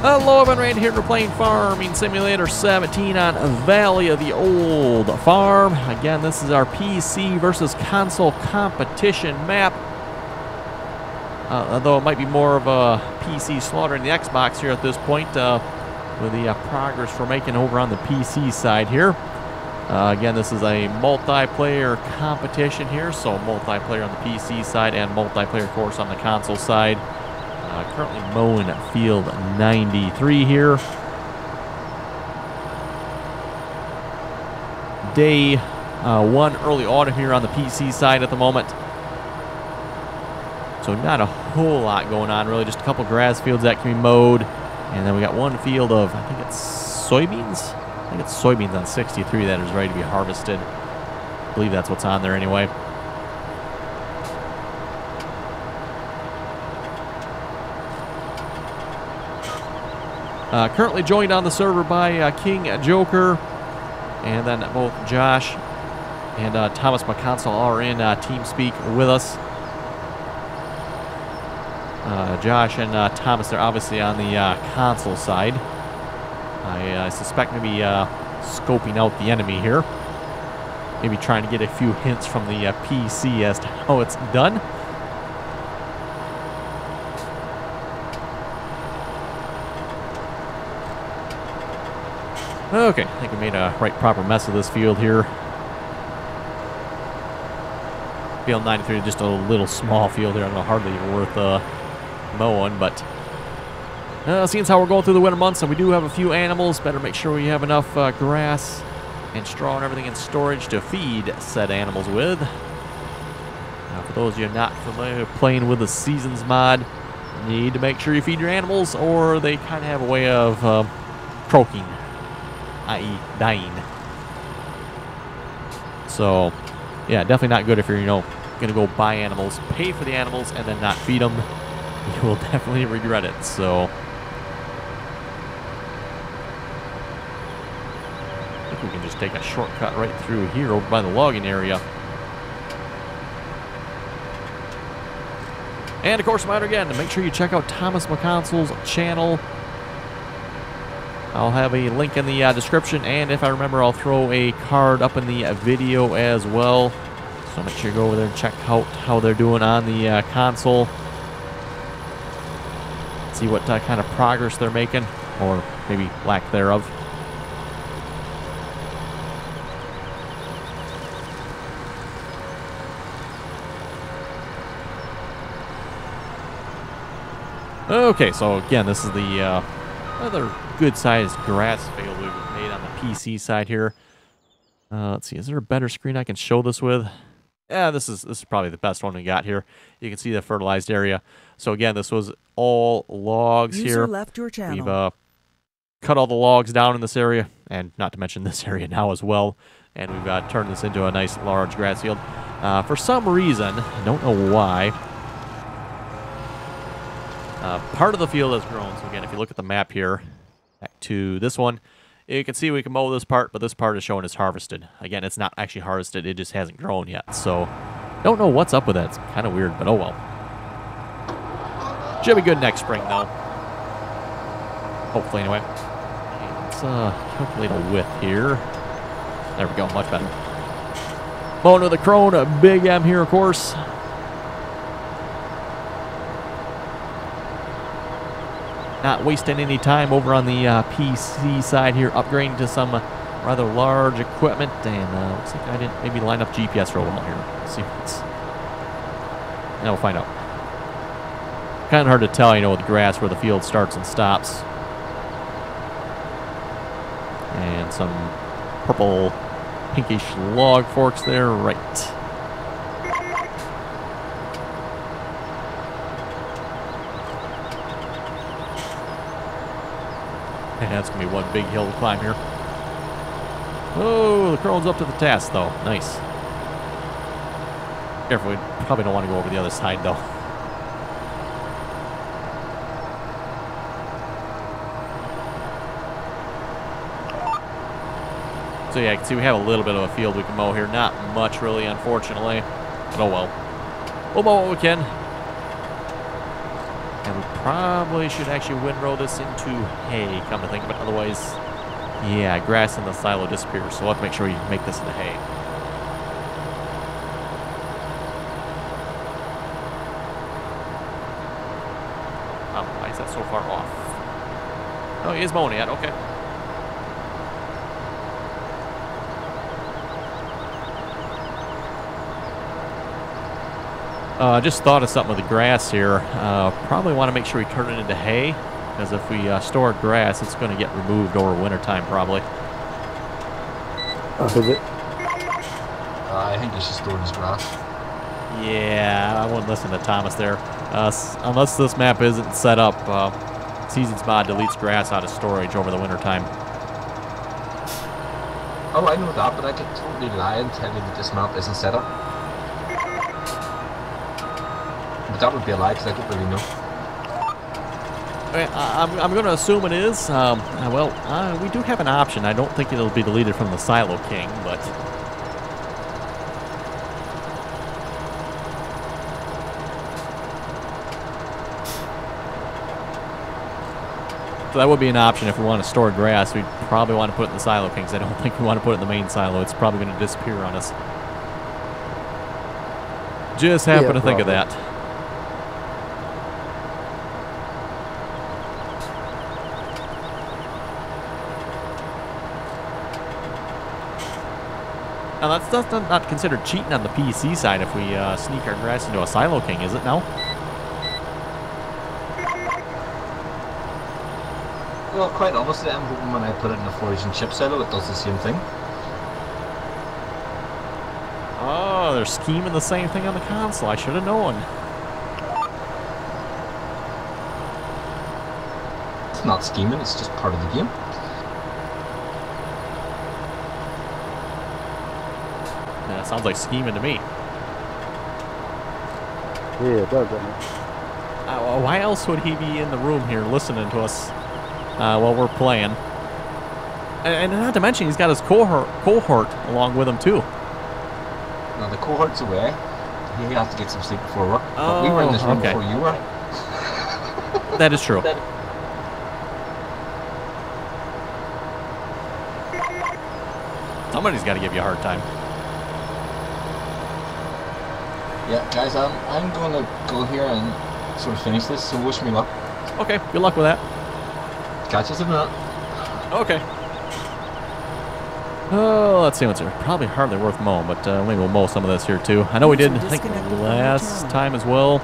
Hello, everyone, Randy here. We're playing Farming Simulator 17 on Valley of the Old Farm. Again, this is our PC versus console competition map. Although it might be more of a PC slaughtering the Xbox here at this point with the progress we're making over on the PC side here. Again, this is a multiplayer competition here, so multiplayer on the PC side and multiplayer, of course, on the console side. Currently mowing field 93 here. Day 1 early autumn here on the PC side at the moment. So not a whole lot going on, really. Just a couple grass fields that can be mowed. And then we got one field of, I think it's soybeans? I think it's soybeans on 63 that is ready to be harvested. I believe that's what's on there anyway. Currently joined on the server by King Joker, and then both Josh and Thomas McConsell are in TeamSpeak with us. Josh and Thomas are obviously on the console side. I suspect maybe scoping out the enemy here. Maybe trying to get a few hints from the PC as to how it's done. Okay, I think we made a right proper mess of this field here. Field 93, just a little small field here. I don't know, hardly even worth mowing, but seeing as how we're going through the winter months and we do have a few animals, better make sure we have enough grass and straw and everything in storage to feed said animals with. Now, for those of you not familiar with playing with the Seasons mod, you need to make sure you feed your animals or they kind of have a way of croaking, i.e. dying. So, yeah, definitely not good if you're, going to go buy animals, pay for the animals, and then not feed them. You will definitely regret it, so. I think we can just take a shortcut right through here over by the logging area. And, of course, reminder again, to make sure you check out Thomas McConsell's channel. I'll have a link in the description, and if I remember, I'll throw a card up in the video as well. So make sure you go over there and check out how they're doing on the console. See what kind of progress they're making, or maybe lack thereof. Okay, so again, this is the other good-sized grass field we've made on the PC side here. Let's see, is there a better screen I can show this with? Yeah, this is probably the best one we got here. You can see the fertilized area. So again, this was all logs here. Left your channel. We've cut all the logs down in this area, and not to mention this area now as well. And we've turned this into a nice large grass field. For some reason, I don't know why, part of the field has grown. So again, if you look at the map here, back to this one, you can see we can mow this part, but this part is showing as harvested. Again, it's not actually harvested, it just hasn't grown yet. So, don't know what's up with that. It's kind of weird, but oh well. Should be good next spring, though. Hopefully, anyway. Okay, let's calculate a width here. There we go, much better. Mowing with a Crone, a big M here, of course. Not wasting any time over on the PC side here, upgrading to some rather large equipment, and looks like I didn't maybe line up GPS real well here. Let's see what's. Now we'll find out. Kind of hard to tell, with the grass where the field starts and stops. And some purple, pinkish log forks there, right. And that's going to be one big hill to climb here. Oh, the Crone's up to the task, though. Nice. Careful, we probably don't want to go over the other side, though. So yeah, you can see we have a little bit of a field we can mow here. Not much, really, unfortunately. But oh well. We'll mow what we can. And we probably should actually windrow this into hay, come to think of it. Otherwise, yeah, grass in the silo disappears. So we'll have to make sure we make this into hay. Oh, why is that so far off? Oh, he is mowing yet. Okay. Just thought of something with the grass here. Probably want to make sure we turn it into hay, because if we store grass, it's going to get removed over wintertime probably. Is it? I think you should store this grass. Yeah, I wouldn't listen to Thomas there. Unless this map isn't set up, Seasons Mod deletes grass out of storage over the wintertime. Oh, I know that, but I could totally lie and tell you that this map isn't set up. But that would be a lie, because I don't really know. I'm going to assume it is. Well, we do have an option. I don't think it'll be deleted from the Silo King, but... So that would be an option if we want to store grass. We'd probably want to put it in the Silo King, because I don't think we want to put it in the main silo. It's probably going to disappear on us. Just happen to think of that. Now, that's not considered cheating on the PC side if we sneak our grass into a Silo King, is it now? Well, quite honestly, I'm hoping when I put it in a foraging chip silo, it does the same thing. Oh, they're scheming the same thing on the console. I should have known. It's not scheming, it's just part of the game. Yeah, sounds like scheming to me. Yeah, it does, doesn't it? Why else would he be in the room here listening to us while we're playing? And not to mention, he's got his cohort along with him, too. Now, the cohort's away. You have to get some sleep before work. Oh, but we were in this room okay. before you were. That is true. Somebody's got to give you a hard time. Yeah, guys, I'm going to go here and sort of finish this, so wish me luck. Okay, good luck with that. Catch us in a minute. Okay. Oh, let's see what's here. Probably hardly worth mowing, but maybe we'll mow some of this here too. I know we did, I think, last time as well.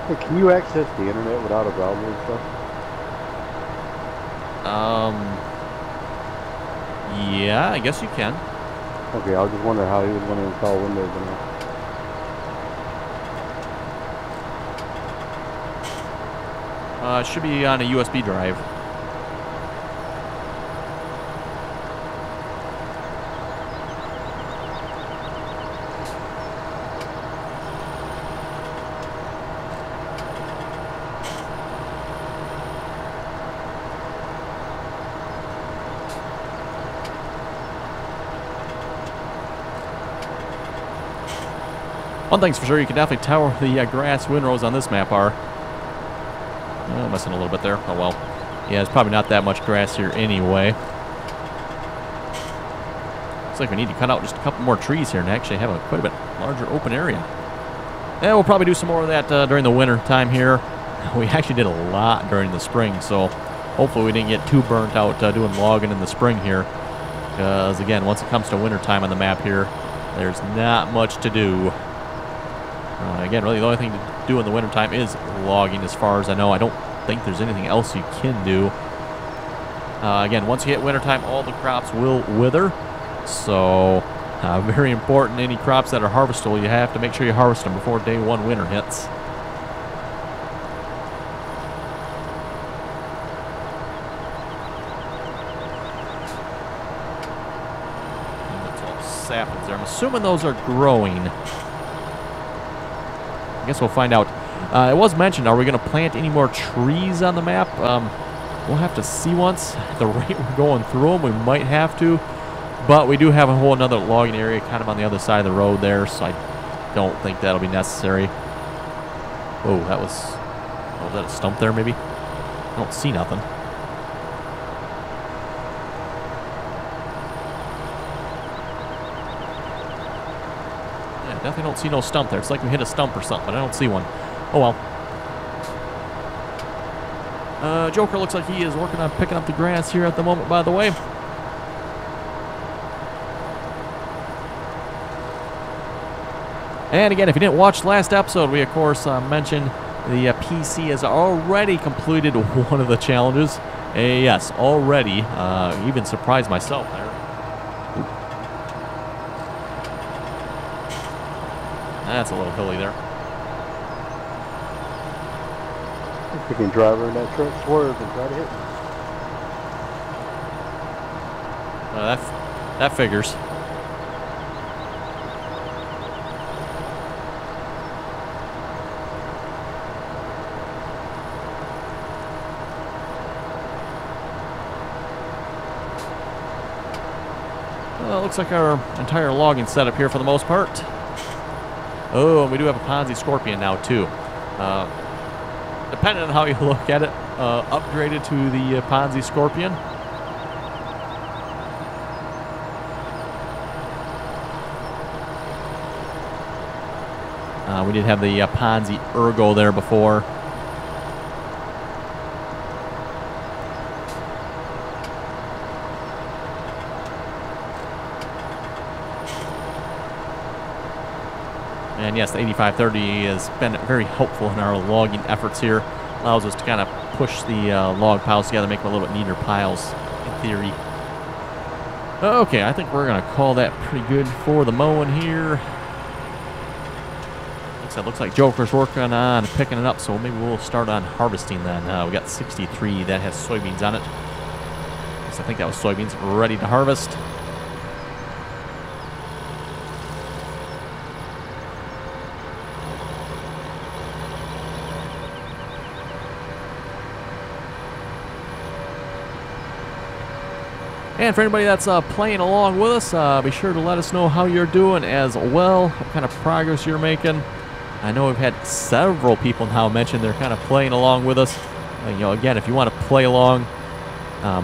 Hey, can you access the internet without a browser and stuff? Yeah, I guess you can. Okay, I was just wondering how he was going to install Windows and all. It should be on a USB drive. One thing's for sure, you can definitely tell where the grass windrows on this map are. Oh, missing a little bit there. Oh well. Yeah, there's probably not that much grass here anyway. Looks like we need to cut out just a couple more trees here and actually have a quite a bit larger open area. Yeah, we'll probably do some more of that during the winter time here. We actually did a lot during the spring, so hopefully we didn't get too burnt out doing logging in the spring here. Because again, once it comes to winter time on the map here, there's not much to do. Again, really the only thing to do in the wintertime is logging as far as I know. I don't think there's anything else you can do. Again, once you hit wintertime, all the crops will wither. So, very important, any crops that are harvestable, you have to make sure you harvest them before day one winter hits. And that's all saplings there. I'm assuming those are growing. I guess we'll find out. It was mentioned, are we going to plant any more trees on the map? We'll have to see once. At the rate we're going through them, we might have to. But we do have a whole another logging area kind of on the other side of the road there, so I don't think that'll be necessary. Oh, that was Oh, is that a stump there, maybe? I don't see nothing. Yeah, definitely don't see no stump there. It's like we hit a stump or something, but I don't see one. Oh, well. Joker looks like he is working on picking up the grass here at the moment, by the way. And again, if you didn't watch last episode, we, of course, mentioned the PC has already completed one of the challenges. Yes, already. Even surprised myself there. That's a little hilly there. If we can drive her in that truck, swerve and try to hit me. That figures. Well, it looks like our entire logging setup here for the most part. Oh, and we do have a Ponzi Scorpion now too. Depending on how you look at it, upgraded to the Ponzi Scorpion. We did have the Ponzi Ergo there before. And yes, the 8530 has been very helpful in our logging efforts here. Allows us to kind of push the log piles together, make them a little bit neater piles, in theory. Okay, I think we're going to call that pretty good for the mowing here. Looks like Joker's working on picking it up, so maybe we'll start on harvesting then. We got 63 that has soybeans on it. So I think that was soybeans ready to harvest. And for anybody that's playing along with us, be sure to let us know how you're doing as well, what kind of progress you're making. I know we've had several people now mention they're kind of playing along with us. You know, again, if you want to play along,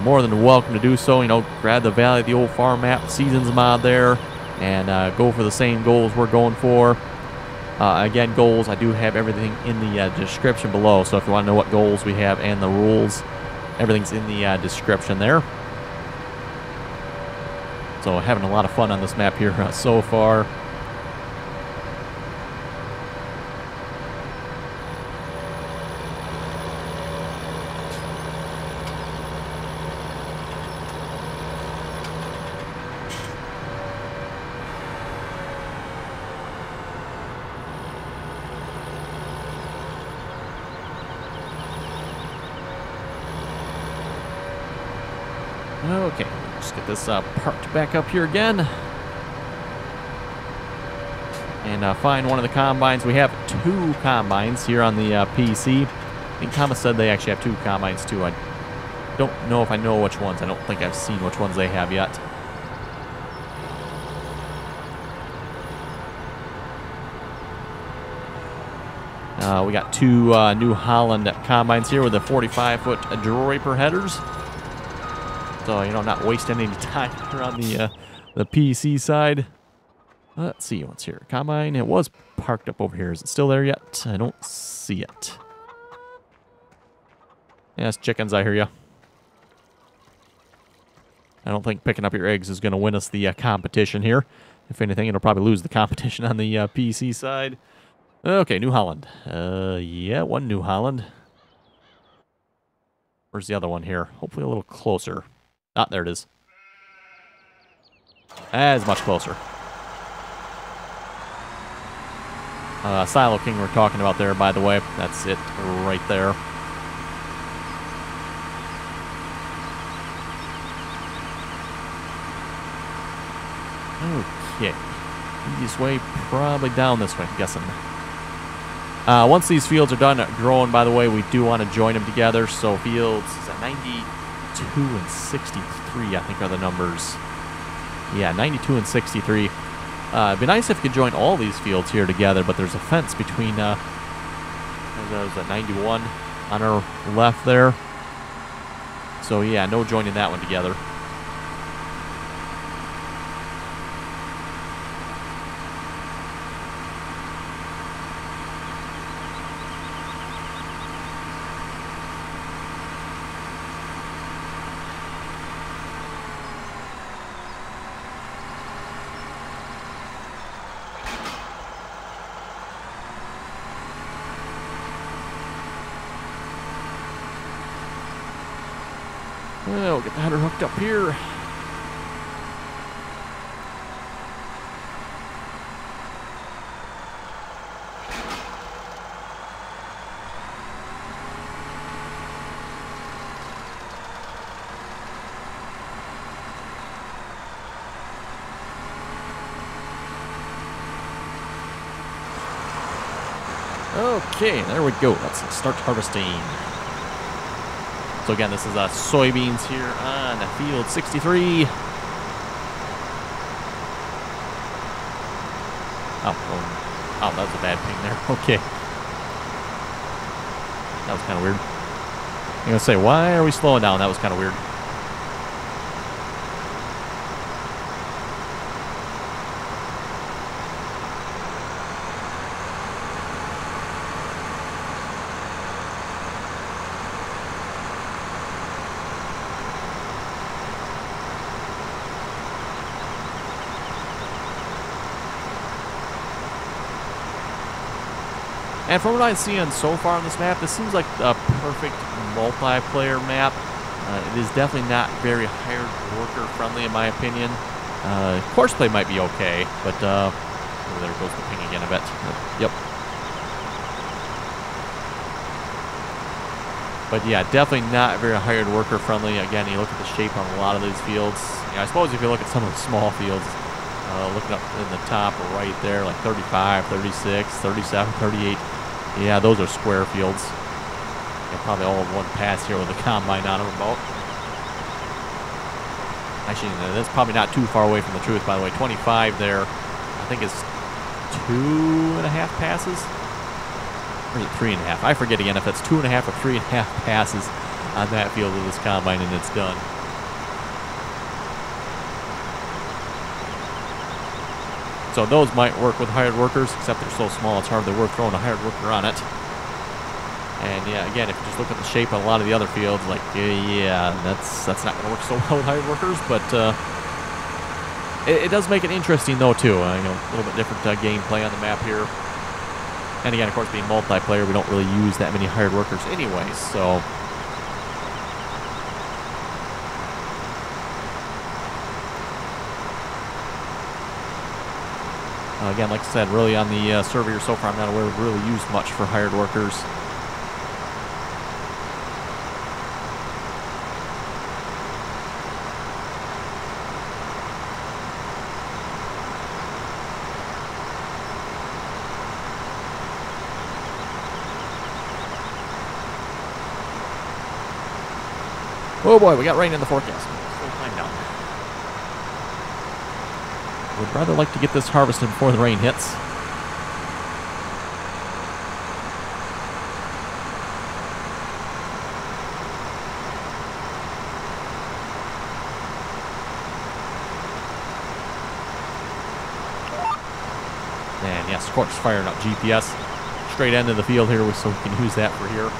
more than welcome to do so. You know, grab the Valley of the Old Farm Map Seasons mod there and go for the same goals we're going for. Again, goals, I do have everything in the description below. So if you want to know what goals we have and the rules, everything's in the description there. So having a lot of fun on this map here so far. Okay, let's get this parked back up here again. And find one of the combines. We have 2 combines here on the PC. I think Thomas said they actually have 2 combines too. I don't know if I know which ones. I don't think I've seen which ones they have yet. We got 2 New Holland combines here with the 45-foot Draper headers. So, you know, not wasting any time here on the PC side. Let's see what's here. Combine, it was parked up over here. Is it still there yet? I don't see it. Yes, chickens, I hear you. I don't think picking up your eggs is going to win us the competition here. If anything, it'll probably lose the competition on the PC side. Okay, New Holland. Yeah, 1 New Holland. Where's the other one here? Hopefully a little closer. Ah, there it is. That's much closer. Silo King we're talking about there, by the way. That's it right there. Okay. Easiest way, probably down this way, I'm guessing. Once these fields are done growing, by the way, we do want to join them together. So fields, is that 92 and 63, I think are the numbers. Yeah, 92 and 63. It'd be nice if you could join all these fields here together, but there's a fence between, those at 91. on our left there. So yeah, no joining that one together. Well, get the header hooked up here. Okay, there we go. Let's start harvesting. So again, this is soybeans here on field 63. Oh, that was a bad ping there. Okay. That was kind of weird. I'm going to say, why are we slowing down? That was kind of weird. And from what I'm seeing so far on this map, this seems like a perfect multiplayer map. It is definitely not very hired worker friendly in my opinion. Horseplay might be okay, but oh, there goes the ping again, I bet. Yep. But yeah, definitely not very hired worker friendly. Again, you look at the shape on a lot of these fields. Yeah, I suppose if you look at some of the small fields, looking up in the top right there, like 35, 36, 37, 38. Yeah, those are square fields. And probably all in one pass here with a combine on them about. Actually, that's probably not too far away from the truth, by the way. 25 there, I think is 2.5 passes. Or is it 3.5? I forget again if it's 2.5 or 3.5 passes on that field with this combine and it's done. So those might work with hired workers, except they're so small it's hardly worth throwing a hired worker on it. And yeah, again, if you just look at the shape of a lot of the other fields, like, yeah, that's not going to work so well with hired workers, but it does make it interesting, though, too. You know, a little bit different gameplay on the map here. And again, of course, being multiplayer, we don't really use that many hired workers anyways, so... Again, like I said, really on the server here so far, I'm not aware we've really used much for hired workers. Oh boy, we got rain in the forecast. Slow time down. Would rather like to get this harvested before the rain hits. And yes, of course, firing up GPS straight end of the field here, so we can use that for here.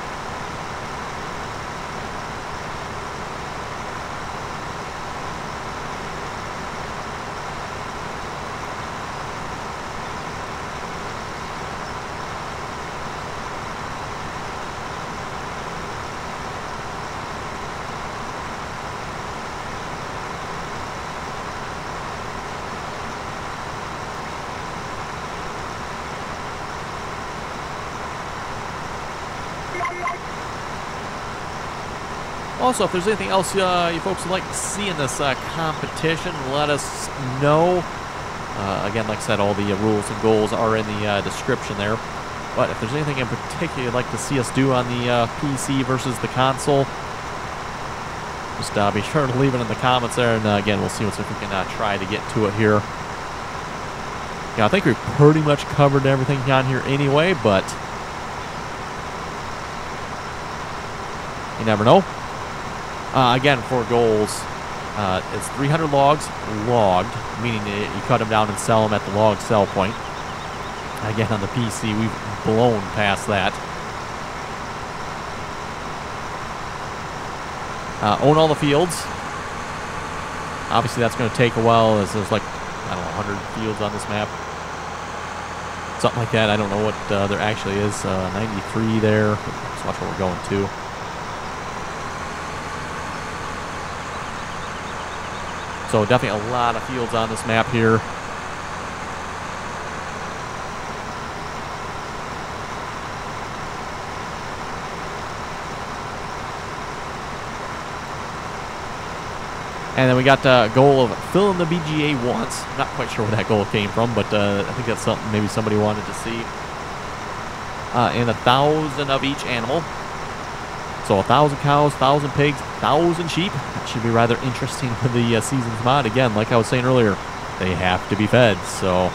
Also, if there's anything else you folks would like to see in this competition, let us know. Again, like I said, all the rules and goals are in the description there. But if there's anything in particular you'd like to see us do on the PC versus the console, just be sure to leave it in the comments there. And again, we'll see if we can try to get to it here. Yeah, I think we've pretty much covered everything on here anyway, but... You never know. Again, for goals, it's 300 logs logged, meaning you cut them down and sell them at the log sell point. Again, on the PC, we've blown past that. Own all the fields. Obviously, that's going to take a while, as there's like, I don't know, 100 fields on this map. Something like that. I don't know what there actually is. 93 there. Let's watch where we're going to. So definitely a lot of fields on this map here. And then we got a goal of filling the BGA Once. Not quite sure where that goal came from, but I think that's something maybe somebody wanted to see. And 1,000 of each animal. So 1,000 cows, 1,000 pigs, 1,000 sheep. That should be rather interesting for the seasons mod. Again, like I was saying earlier, they have to be fed, so.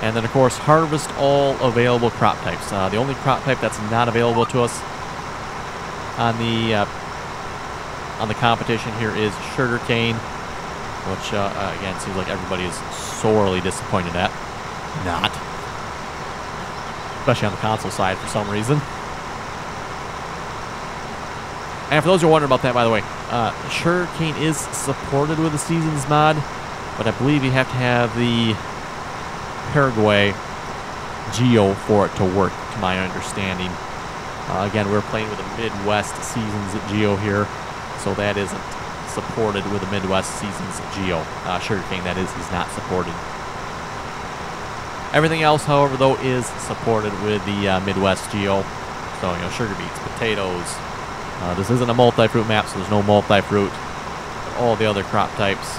And then, of course, harvest all available crop types. The only crop type that's not available to us on the competition here is sugarcane, which again seems like everybody is sorely disappointed at. Not, especially on the console side for some reason. And for those who are wondering about that, by the way, sugarcane is supported with the seasons mod, but I believe you have to have the Paraguay geo for it to work, to my understanding. Again, we're playing with the Midwest Seasons Geo here, so that isn't supported with the Midwest Seasons Geo. Sugarcane, that is not supported. Everything else, however, though, is supported with the Midwest Geo. So, you know, sugar beets, potatoes. This isn't a multi-fruit map, so there's no multi-fruit. All the other crop types.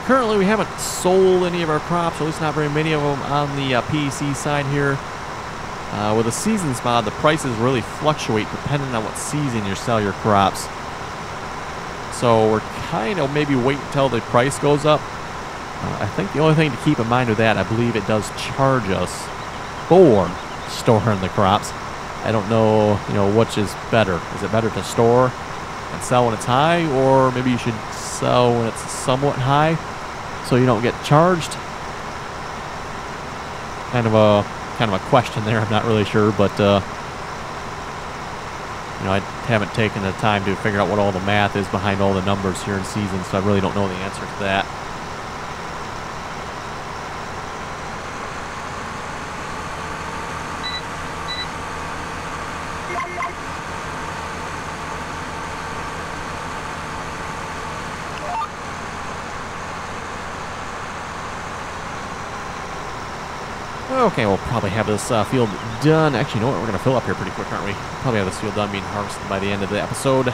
Currently, we haven't sold any of our crops, or at least not very many of them, on the PEC side here. With the seasons mod, the prices really fluctuate depending on what season you sell your crops. So we're kind of maybe wait until the price goes up. I think the only thing to keep in mind with that, I believe it does charge us for storing the crops. I don't know, which is better. Is it better to store and sell when it's high, or maybe you should sell when it's somewhat high so you don't get charged? Kind of a question there. I'm not really sure, but I haven't taken the time to figure out what all the math is behind all the numbers here in season, so I really don't know the answer to that. Okay, we'll probably have this field done. Actually, you know what? We're going to fill up here pretty quick, aren't we? Probably have this field done being harvested by the end of the episode.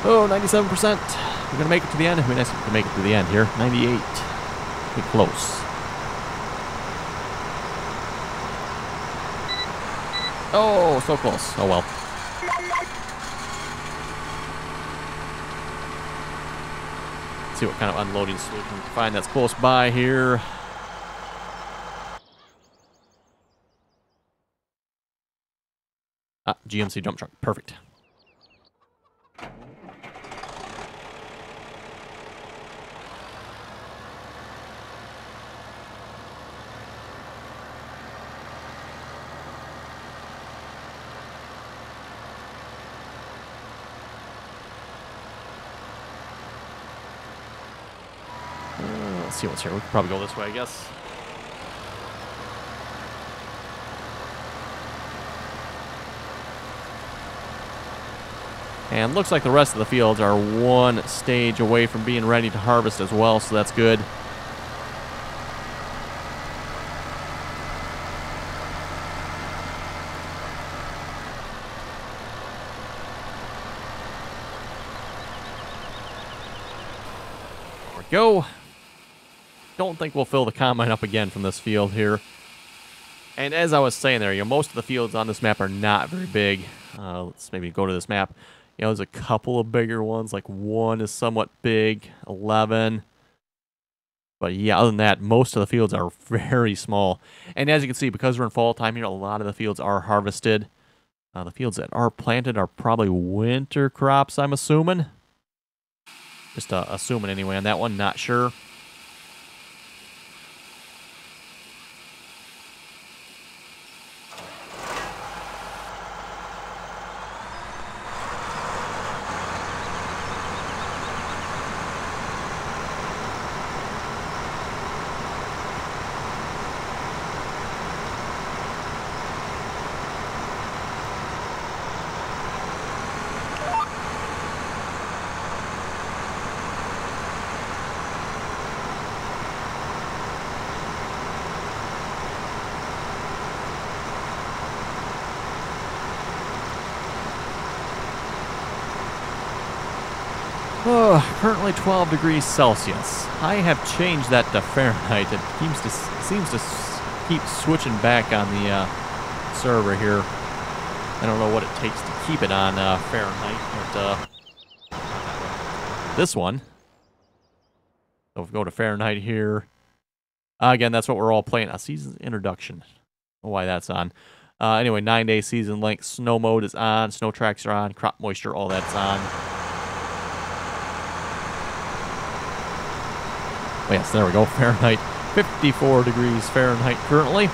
Oh, 97%. We're going to make it to the end. It'd be nice to make it to the end here. 98. Pretty close. Oh, so close. Oh, well. Let's see what kind of unloading solution we can find that's close by here. GMC dump truck. Perfect. Let's see what's here. We could probably go this way, I guess. And looks like the rest of the fields are one stage away from being ready to harvest as well, so that's good. There we go. Don't think we'll fill the combine up again from this field here. And as I was saying there, you know, most of the fields on this map are not very big. Let's maybe go to this map. You know, there's a couple of bigger ones, like 1 is somewhat big, 11. But yeah, other than that, most of the fields are very small. And as you can see, because we're in fall time here, a lot of the fields are harvested. The fields that are planted are probably winter crops, I'm assuming. Just assuming anyway on that one, not sure. Currently 12 degrees Celsius. I have changed that to Fahrenheit. It seems to keep switching back on the server here. I don't know what it takes to keep it on Fahrenheit, but this one. So if we go to Fahrenheit here, again, that's what we're all playing. A season introduction. I don't know why that's on. Anyway, 9-day season length. Snow mode is on. Snow tracks are on. Crop moisture, all that's on. Oh, yes, there we go. Fahrenheit. 54 degrees Fahrenheit currently.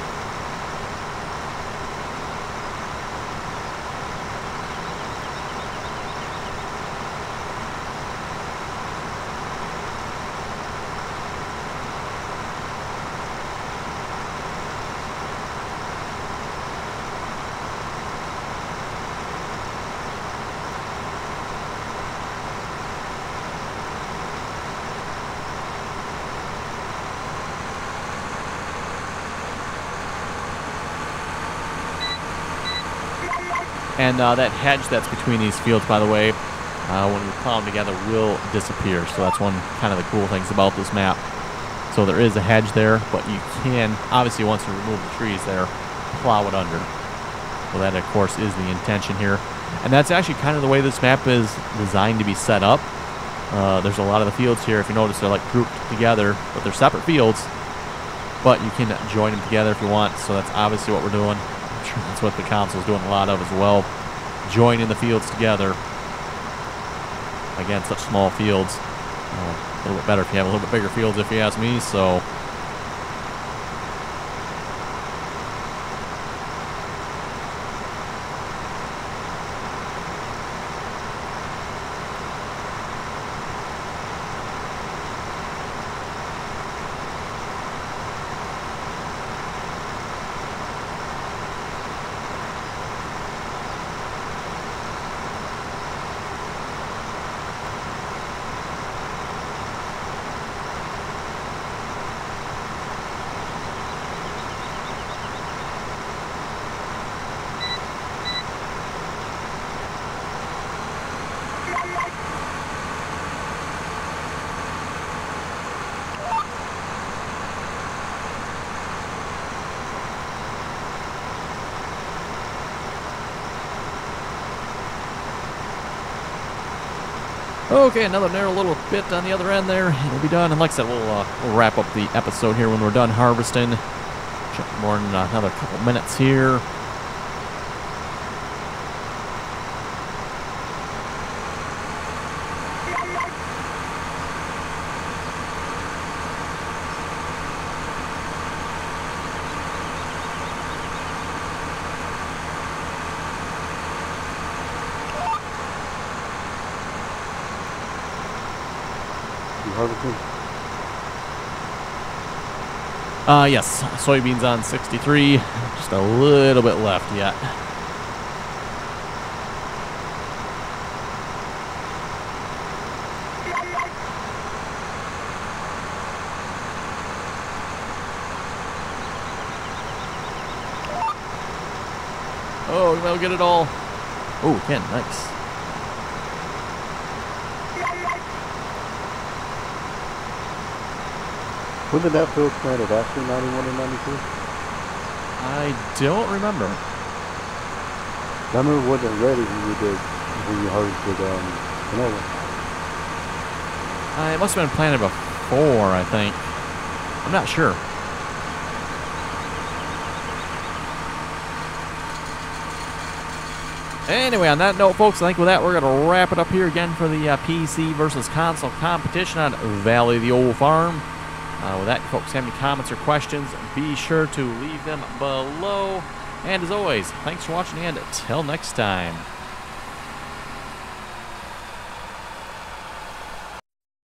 And that hedge that's between these fields, by the way, when we plow them together, will disappear. So that's one kind of the cool things about this map. So there is a hedge there, but you can, obviously once you remove the trees there, plow it under. So that, of course, is the intention here. And that's actually kind of the way this map is designed to be set up. There's a lot of the fields here, if you notice, they're like grouped together, but they're separate fields. But you can join them together if you want, so that's obviously what we're doing. I'm sure that's what the console's doing a lot of as well. Joining the fields together. Again, such small fields. A little bit better if you have a little bit bigger fields, if you ask me, so... Okay, another narrow little bit on the other end there. It'll be done. And like I said, we'll wrap up the episode here when we're done harvesting. More in another couple minutes here. Harvesting? Yes, soybeans on 63. Just a little bit left yet. Oh, we'll get it all. Oh, Ken, nice. When did that field planted after 91 and 92? I don't remember. I remember it wasn't ready when you harvested canola. It must have been planted before, I think. I'm not sure. Anyway, on that note, folks, I think with that, we're going to wrap it up here again for the PC versus console competition on Valley of the Old Farm. With that, folks, have any comments or questions, be sure to leave them below. And as always, thanks for watching, and till next time.